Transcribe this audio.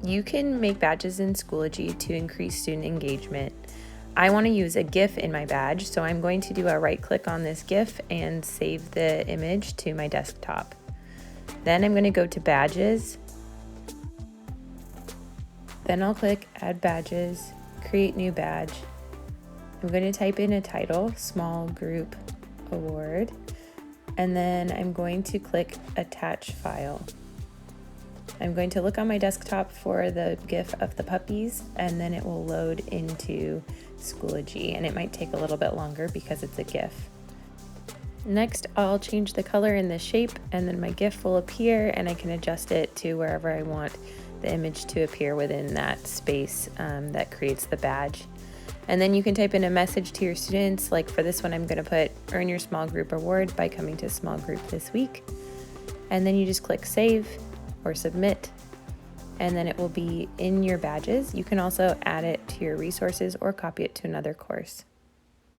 You can make badges in Schoology to increase student engagement. I want to use a GIF in my badge, so I'm going to do a right click on this GIF and save the image to my desktop. Then I'm going to go to Badges. Then I'll click Add Badges, Create New Badge. I'm going to type in a title, Small Group Award, and then I'm going to click Attach File. I'm going to look on my desktop for the GIF of the puppies, and then it will load into Schoology, and it might take a little bit longer because it's a GIF. Next, I'll change the color and the shape, and then my GIF will appear, and I can adjust it to wherever I want the image to appear within that space that creates the badge. And then you can type in a message to your students, like for this one I'm going to put earn your small group award by coming to small group this week. And then you just click save or submit, and then it will be in your badges. You can also add it to your resources or copy it to another course.